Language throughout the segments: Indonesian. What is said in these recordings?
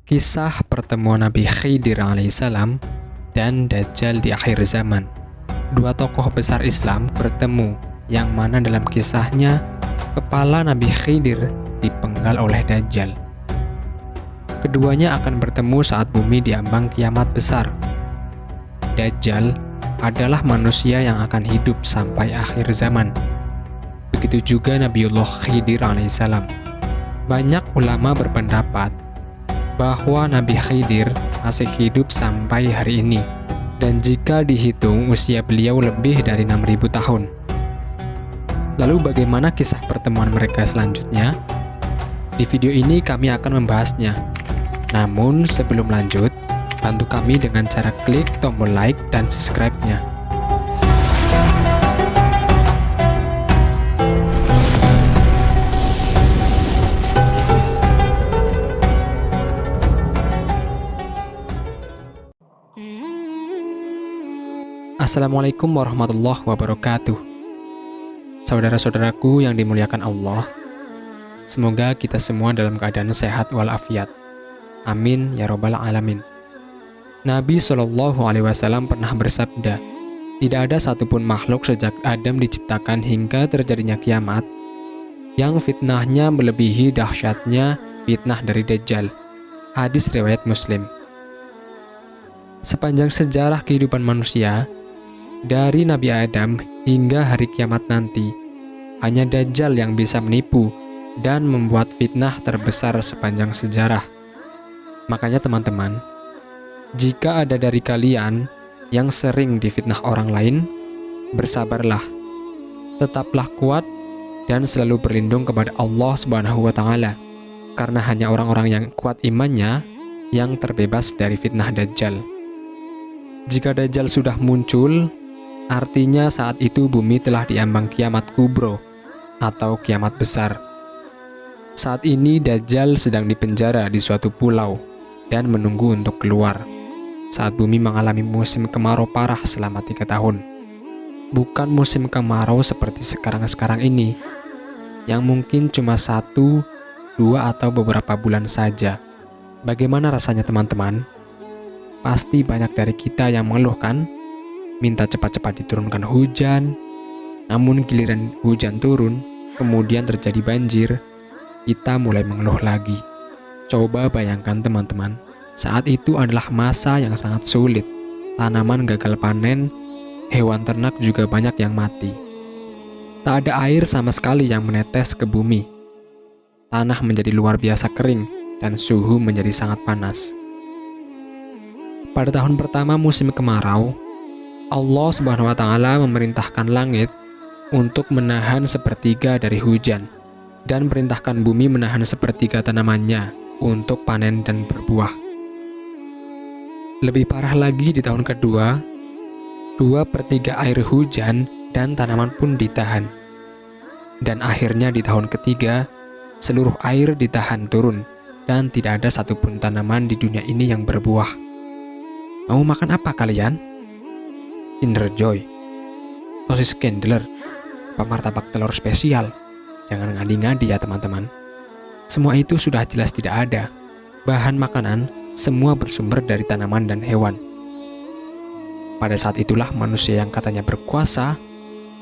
Kisah pertemuan Nabi Khidir alaihissalam dan Dajjal di akhir zaman. Dua tokoh besar Islam bertemu, yang mana dalam kisahnya kepala Nabi Khidir dipenggal oleh Dajjal. Keduanya akan bertemu saat bumi diambang kiamat besar. Dajjal adalah manusia yang akan hidup sampai akhir zaman. Begitu juga Nabiullah Khidir alaihissalam. Banyak ulama berpendapat bahwa Nabi Khidir masih hidup sampai hari ini, dan jika dihitung usia beliau lebih dari 6.000 tahun. Lalu bagaimana kisah pertemuan mereka selanjutnya? Di video ini kami akan membahasnya. Namun sebelum lanjut, bantu kami dengan cara klik tombol like dan subscribe-nya. Assalamualaikum warahmatullahi wabarakatuh. Saudara-saudaraku yang dimuliakan Allah, semoga kita semua dalam keadaan sehat walafiat. Amin ya robbal alamin. Nabi SAW pernah bersabda, tidak ada satupun makhluk sejak Adam diciptakan hingga terjadinya kiamat yang fitnahnya melebihi dahsyatnya fitnah dari Dajjal. Hadis riwayat Muslim. Sepanjang sejarah kehidupan manusia, dari Nabi Adam hingga hari kiamat nanti, hanya Dajjal yang bisa menipu dan membuat fitnah terbesar sepanjang sejarah. Makanya teman-teman, jika ada dari kalian yang sering difitnah orang lain, bersabarlah, tetaplah kuat dan selalu berlindung kepada Allah Subhanahu wa Ta'ala, karena hanya orang-orang yang kuat imannya yang terbebas dari fitnah Dajjal. Jika Dajjal sudah muncul, artinya saat itu bumi telah diambang kiamat kubro atau kiamat besar. Saat ini Dajjal sedang dipenjara di suatu pulau dan menunggu untuk keluar saat bumi mengalami musim kemarau parah selama 3 tahun. Bukan musim kemarau seperti sekarang-sekarang ini, yang mungkin cuma 1, 2 atau beberapa bulan saja. Bagaimana rasanya teman-teman? Pasti banyak dari kita yang mengeluh kan? Minta cepat-cepat diturunkan hujan, namun giliran hujan turun, kemudian terjadi banjir, kita mulai mengeluh lagi. Coba bayangkan teman-teman, saat itu adalah masa yang sangat sulit. Tanaman gagal panen, hewan ternak juga banyak yang mati. Tak ada air sama sekali yang menetes ke bumi. Tanah menjadi luar biasa kering dan suhu menjadi sangat panas. Pada tahun pertama musim kemarau, Allah Subhanahu wa Ta'ala memerintahkan langit untuk menahan sepertiga dari hujan dan perintahkan bumi menahan sepertiga tanamannya untuk panen dan berbuah. Lebih parah lagi di tahun kedua, 2/3 air hujan dan tanaman pun ditahan. Dan akhirnya di tahun ketiga, seluruh air ditahan turun dan tidak ada satupun tanaman di dunia ini yang berbuah. Mau makan apa kalian? Kinder Joy, sosis Kindler, apa martabak telur spesial? Jangan ngadi-ngadi ya teman-teman. Semua itu sudah jelas tidak ada. Bahan makanan semua bersumber dari tanaman dan hewan. Pada saat itulah manusia yang katanya berkuasa,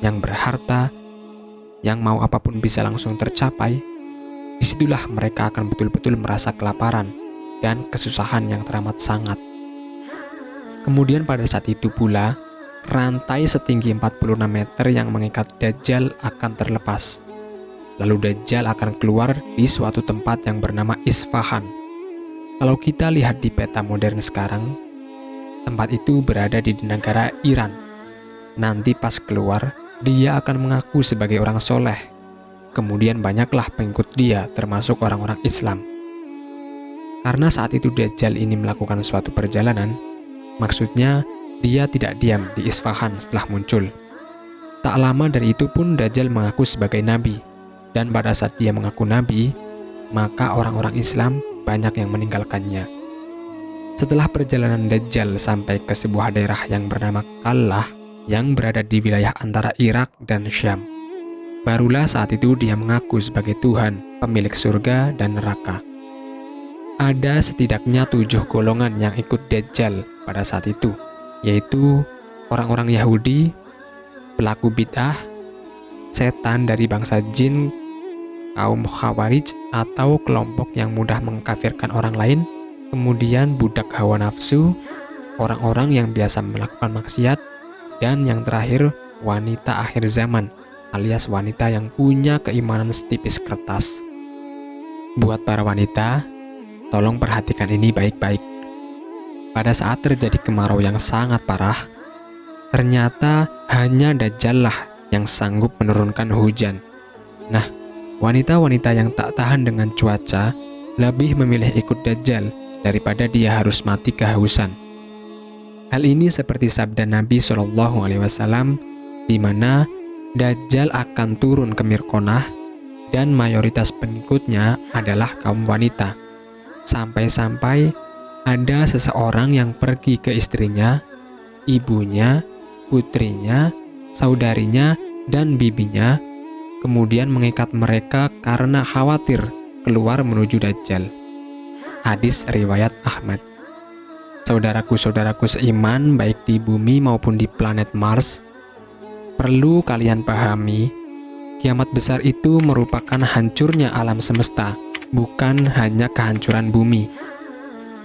yang berharta, yang mau apapun bisa langsung tercapai, disitulah mereka akan betul-betul merasa kelaparan dan kesusahan yang teramat sangat. Kemudian pada saat itu pula, rantai setinggi 46 meter yang mengikat Dajjal akan terlepas. Lalu Dajjal akan keluar di suatu tempat yang bernama Isfahan. Kalau kita lihat di peta modern sekarang, tempat itu berada di negara Iran. Nanti pas keluar, dia akan mengaku sebagai orang soleh. Kemudian banyaklah pengikut dia, termasuk orang-orang Islam. Karena saat itu Dajjal ini melakukan suatu perjalanan, maksudnya dia tidak diam di Isfahan setelah muncul. Tak lama dari itu pun Dajjal mengaku sebagai nabi. Dan pada saat dia mengaku nabi, maka orang-orang Islam banyak yang meninggalkannya. Setelah perjalanan Dajjal sampai ke sebuah daerah yang bernama Kallah, yang berada di wilayah antara Irak dan Syam, barulah saat itu dia mengaku sebagai Tuhan, pemilik surga dan neraka. ada setidaknya 7 golongan yang ikut Dajjal pada saat itu, yaitu orang-orang Yahudi, pelaku bid'ah, setan dari bangsa jin, kaum Khawarij atau kelompok yang mudah mengkafirkan orang lain, kemudian budak hawa nafsu, orang-orang yang biasa melakukan maksiat, dan yang terakhir wanita akhir zaman alias wanita yang punya keimanan setipis kertas. Buat para wanita, tolong perhatikan ini baik-baik. Pada saat terjadi kemarau yang sangat parah, ternyata hanya Dajjal lah yang sanggup menurunkan hujan. Nah, wanita-wanita yang tak tahan dengan cuaca lebih memilih ikut Dajjal daripada dia harus mati kehausan. Hal ini seperti sabda Nabi SAW, di mana Dajjal akan turun ke Mirkonah dan mayoritas pengikutnya adalah kaum wanita. Sampai-sampai ada seseorang yang pergi ke istrinya, ibunya, putrinya, saudarinya, dan bibinya, kemudian mengikat mereka karena khawatir keluar menuju Dajjal. Hadis riwayat Ahmad. Saudaraku-saudaraku seiman, baik di bumi maupun di planet Mars, perlu kalian pahami, kiamat besar itu merupakan hancurnya alam semesta, bukan hanya kehancuran bumi.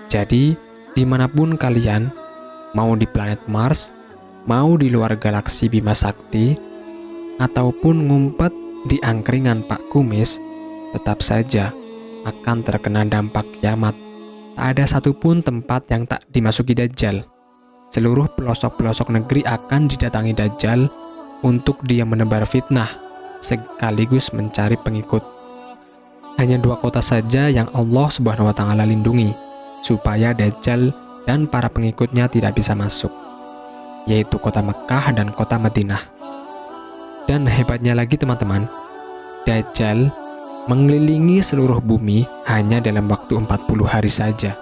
Jadi, dimanapun kalian, mau di planet Mars, mau di luar galaksi Bima Sakti, ataupun ngumpet di angkringan Pak Kumis, tetap saja akan terkena dampak kiamat. Tak ada satupun tempat yang tak dimasuki Dajjal. Seluruh pelosok-pelosok negeri akan didatangi Dajjal untuk dia menebar fitnah, sekaligus mencari pengikut. Hanya 2 kota saja yang Allah Subhanahu wa Ta'ala lindungi, supaya Dajjal dan para pengikutnya tidak bisa masuk, yaitu kota Mekah dan kota Madinah. Dan hebatnya lagi teman-teman, Dajjal mengelilingi seluruh bumi hanya dalam waktu 40 hari saja.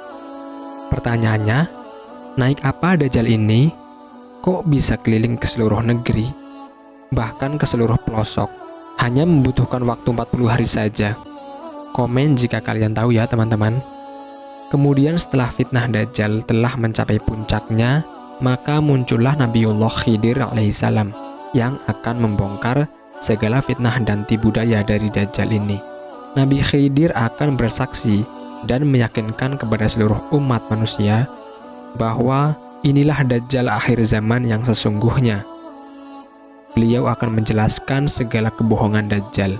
Pertanyaannya, naik apa Dajjal ini? Kok bisa keliling ke seluruh negeri? Bahkan ke seluruh pelosok, hanya membutuhkan waktu 40 hari saja. Komen jika kalian tahu ya teman-teman. Kemudian setelah fitnah Dajjal telah mencapai puncaknya, maka muncullah Nabiullah Khidir alaihissalam yang akan membongkar segala fitnah dan tipu daya dari Dajjal ini. Nabi Khidir akan bersaksi dan meyakinkan kepada seluruh umat manusia bahwa inilah Dajjal akhir zaman yang sesungguhnya. Beliau akan menjelaskan segala kebohongan Dajjal.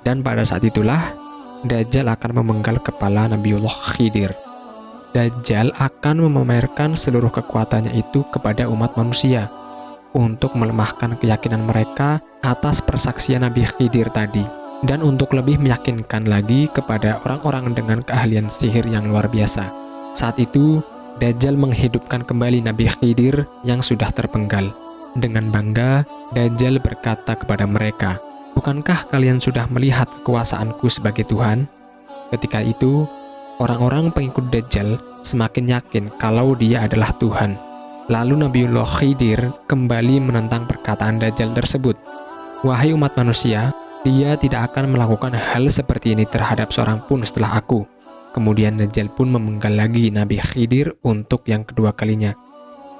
Dan pada saat itulah Dajjal akan memenggal kepala Nabiullah Khidir. Dajjal akan memamerkan seluruh kekuatannya itu kepada umat manusia untuk melemahkan keyakinan mereka atas persaksian Nabi Khidir tadi, dan untuk lebih meyakinkan lagi kepada orang-orang dengan keahlian sihir yang luar biasa. Saat itu, Dajjal menghidupkan kembali Nabi Khidir yang sudah terpenggal. Dengan bangga, Dajjal berkata kepada mereka, "Bukankah kalian sudah melihat kekuasaanku sebagai Tuhan?" Ketika itu, orang-orang pengikut Dajjal semakin yakin kalau dia adalah Tuhan. Lalu Nabiullah Khidir kembali menentang perkataan Dajjal tersebut. "Wahai umat manusia, dia tidak akan melakukan hal seperti ini terhadap seorang pun setelah aku." Kemudian Dajjal pun memenggal lagi Nabi Khidir untuk yang kedua kalinya.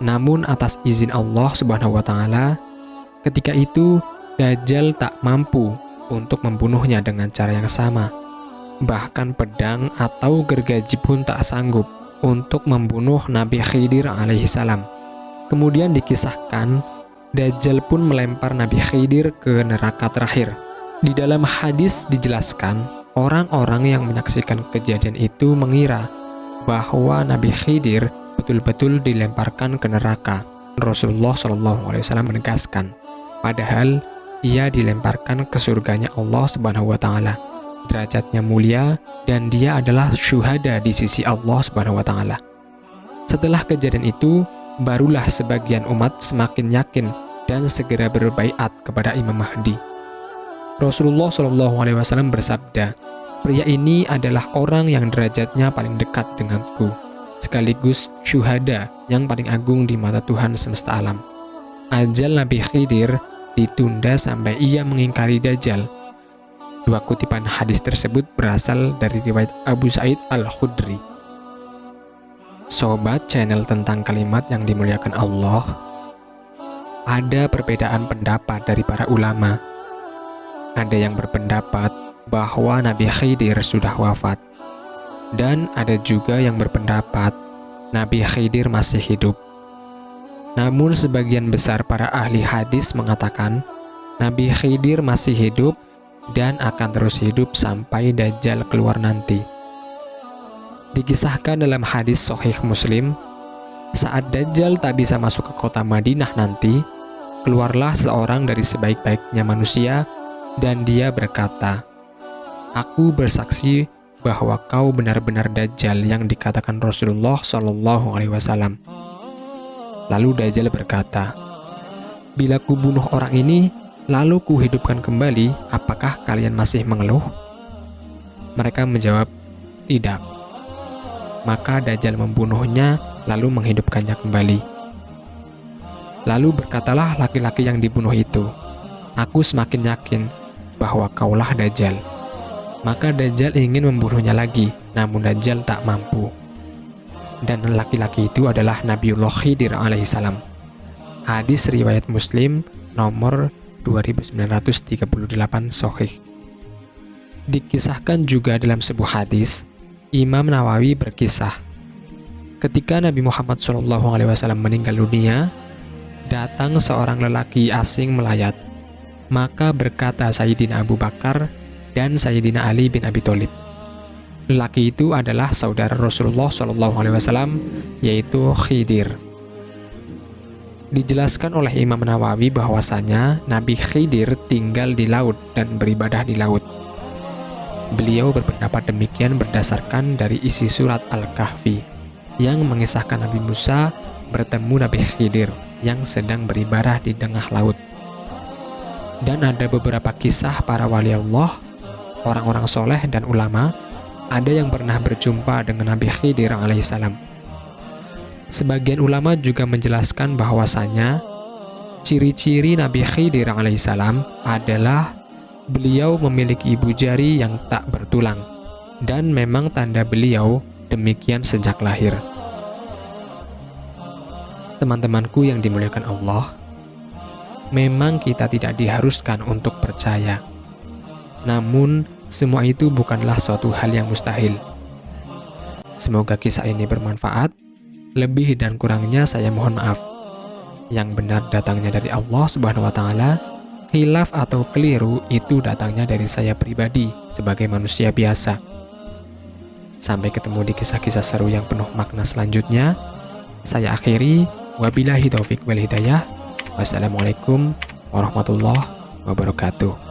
Namun atas izin Allah Subhanahu wa Ta'ala, ketika itu Dajjal tak mampu untuk membunuhnya dengan cara yang sama. Bahkan pedang atau gergaji pun tak sanggup untuk membunuh Nabi Khidir alaihissalam. Kemudian dikisahkan, Dajjal pun melempar Nabi Khidir ke neraka terakhir. Di dalam hadis dijelaskan, orang-orang yang menyaksikan kejadian itu mengira bahwa Nabi Khidir betul-betul dilemparkan ke neraka. Rasulullah SAW menegaskan, padahal ia dilemparkan ke surganya Allah Subhanahu wa Ta'ala. Derajatnya mulia dan dia adalah syuhada di sisi Allah Subhanahu wa Ta'ala. Setelah kejadian itu, barulah sebagian umat semakin yakin dan segera berbaiat kepada Imam Mahdi. Rasulullah SAW bersabda, "Pria ini adalah orang yang derajatnya paling dekat denganku, sekaligus syuhada yang paling agung di mata Tuhan semesta alam." Ajal Nabi Khidir ditunda sampai ia mengingkari Dajjal. Dua kutipan hadis tersebut berasal dari riwayat Abu Sa'id Al-Khudri. Sobat channel tentang kalimat yang dimuliakan Allah, ada perbedaan pendapat dari para ulama. Ada yang berpendapat bahwa Nabi Khidir sudah wafat, dan ada juga yang berpendapat Nabi Khidir masih hidup. Namun sebagian besar para ahli hadis mengatakan Nabi Khidir masih hidup dan akan terus hidup sampai Dajjal keluar nanti. Dikisahkan dalam hadis Sahih Muslim, saat Dajjal tak bisa masuk ke kota Madinah nanti, keluarlah seorang dari sebaik-baiknya manusia dan dia berkata, "Aku bersaksi bahwa kau benar-benar Dajjal yang dikatakan Rasulullah SAW." Lalu Dajjal berkata, "Bila ku bunuh orang ini, lalu ku hidupkan kembali, apakah kalian masih mengeluh?" Mereka menjawab, "Tidak." Maka Dajjal membunuhnya, lalu menghidupkannya kembali. Lalu berkatalah laki-laki yang dibunuh itu, "Aku semakin yakin bahwa kaulah Dajjal." Maka Dajjal ingin membunuhnya lagi, namun Dajjal tak mampu. Dan laki-laki itu adalah Nabiullah Khidir alaihissalam. Hadis riwayat Muslim nomor 2938 Sahih. Dikisahkan juga dalam sebuah hadis, Imam Nawawi berkisah, ketika Nabi Muhammad SAW meninggal dunia, datang seorang lelaki asing melayat. Maka berkata Sayyidina Abu Bakar dan Sayyidina Ali bin Abi Thalib. Lelaki itu adalah saudara Rasulullah SAW, yaitu Khidir. Dijelaskan oleh Imam Nawawi bahwasanya Nabi Khidir tinggal di laut dan beribadah di laut. Beliau berpendapat demikian berdasarkan dari isi surat Al-Kahfi yang mengisahkan Nabi Musa bertemu Nabi Khidir yang sedang beribadah di tengah laut. Dan ada beberapa kisah para wali Allah, orang-orang soleh dan ulama, ada yang pernah berjumpa dengan Nabi Khidir alaihissalam. Sebagian ulama juga menjelaskan bahwasanya ciri-ciri Nabi Khidir alaihissalam adalah beliau memiliki ibu jari yang tak bertulang, dan memang tanda beliau demikian sejak lahir. Teman-temanku yang dimuliakan Allah, memang kita tidak diharuskan untuk percaya. Namun, semua itu bukanlah suatu hal yang mustahil. Semoga kisah ini bermanfaat. Lebih dan kurangnya saya mohon maaf. Yang benar datangnya dari Allah Subhanahu wa Ta'ala, khilaf atau keliru itu datangnya dari saya pribadi sebagai manusia biasa. Sampai ketemu di kisah-kisah seru yang penuh makna selanjutnya. Saya akhiri, wabillahi taufiq wal hidayah. Wassalamualaikum warahmatullahi wabarakatuh.